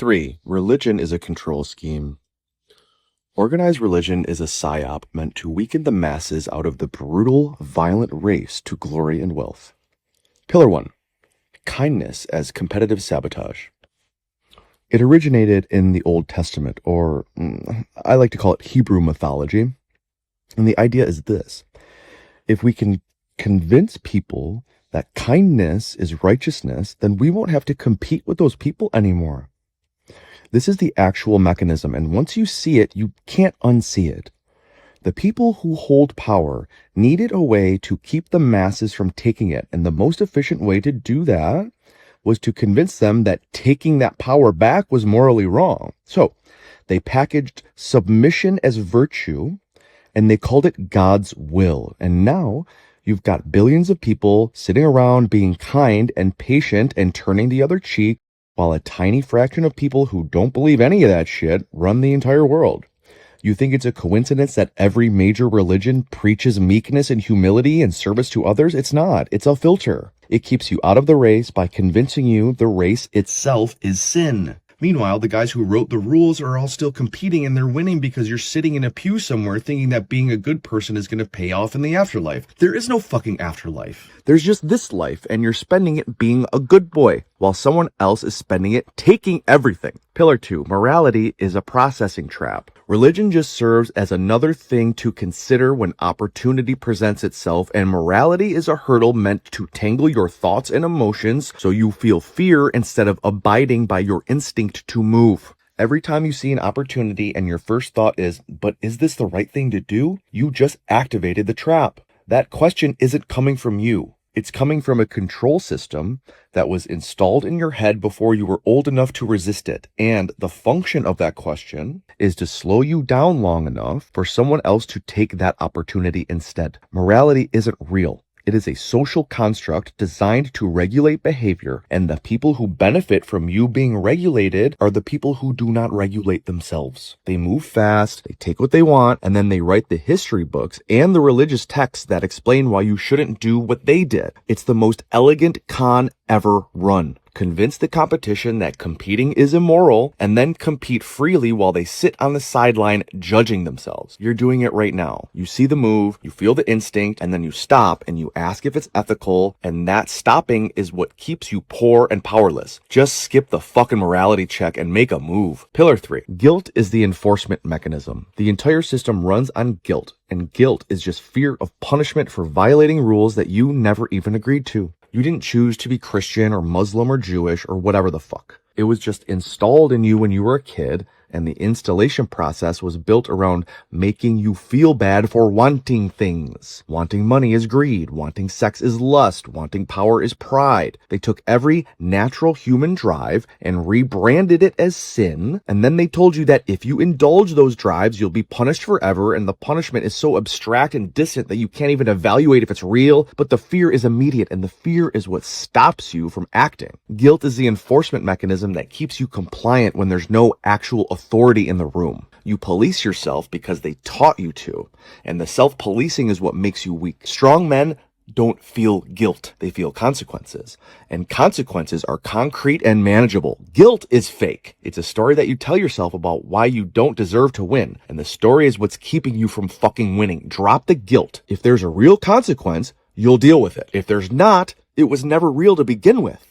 3. Religion is a control scheme. Organized religion is a psyop meant to weaken the masses out of the brutal, violent race to glory and wealth. Pillar 1. Kindness as competitive sabotage. It originated in the Old Testament, or I like to call it Hebrew mythology. And the idea is this: if we can convince people that kindness is righteousness, then we won't have to compete with those people anymore. This is the actual mechanism, and once you see it, you can't unsee it. The people who hold power needed a way to keep the masses from taking it, and the most efficient way to do that was to convince them that taking that power back was morally wrong. So they packaged submission as virtue, and they called it God's will. And now you've got billions of people sitting around being kind and patient and turning the other cheek, while a tiny fraction of people who don't believe any of that shit run the entire world. You think it's a coincidence that every major religion preaches meekness and humility and service to others? It's not. It's a filter. It keeps you out of the race by convincing you the race itself is sin. Meanwhile, the guys who wrote the rules are all still competing, and they're winning because you're sitting in a pew somewhere thinking that being a good person is going to pay off in the afterlife. There is no fucking afterlife. There's just this life, and you're spending it being a good boy, while someone else is spending it taking everything. Pillar 2. Morality is a processing trap. Religion just serves as another thing to consider when opportunity presents itself, and morality is a hurdle meant to tangle your thoughts and emotions so you feel fear instead of abiding by your instinct to move. Every time you see an opportunity and your first thought is, but is this the right thing to do? You just activated the trap. That question isn't coming from you. It's coming from a control system that was installed in your head before you were old enough to resist it. And the function of that question is to slow you down long enough for someone else to take that opportunity instead. Morality isn't real. It is a social construct designed to regulate behavior, and the people who benefit from you being regulated are the people who do not regulate themselves. They move fast, they take what they want, and then they write the history books and the religious texts that explain why you shouldn't do what they did. It's the most elegant con ever run. Convince the competition that competing is immoral, and then compete freely while they sit on the sideline judging themselves. You're doing it right now. You see the move, you feel the instinct, and then you stop and you ask if it's ethical, and that stopping is what keeps you poor and powerless. Just skip the fucking morality check and make a move. Pillar 3. Guilt is the enforcement mechanism. The entire system runs on guilt, and guilt is just fear of punishment for violating rules that you never even agreed to. You didn't choose to be Christian or Muslim or Jewish or whatever the fuck. It was just installed in you when you were a kid, and the installation process was built around making you feel bad for wanting things. Wanting money is greed. Wanting sex is lust. Wanting power is pride. They took every natural human drive and rebranded it as sin, and then they told you that if you indulge those drives, you'll be punished forever, and the punishment is so abstract and distant that you can't even evaluate if it's real, but the fear is immediate, and the fear is what stops you from acting. Guilt is the enforcement mechanism that keeps you compliant when there's no actual authority in the room. You police yourself because they taught you to, and the self-policing is what makes you weak. Strong men don't feel guilt. They feel consequences, and consequences are concrete and manageable. Guilt is fake. It's a story that you tell yourself about why you don't deserve to win, and the story is what's keeping you from fucking winning. Drop the guilt. If there's a real consequence, you'll deal with it. If there's not, it was never real to begin with.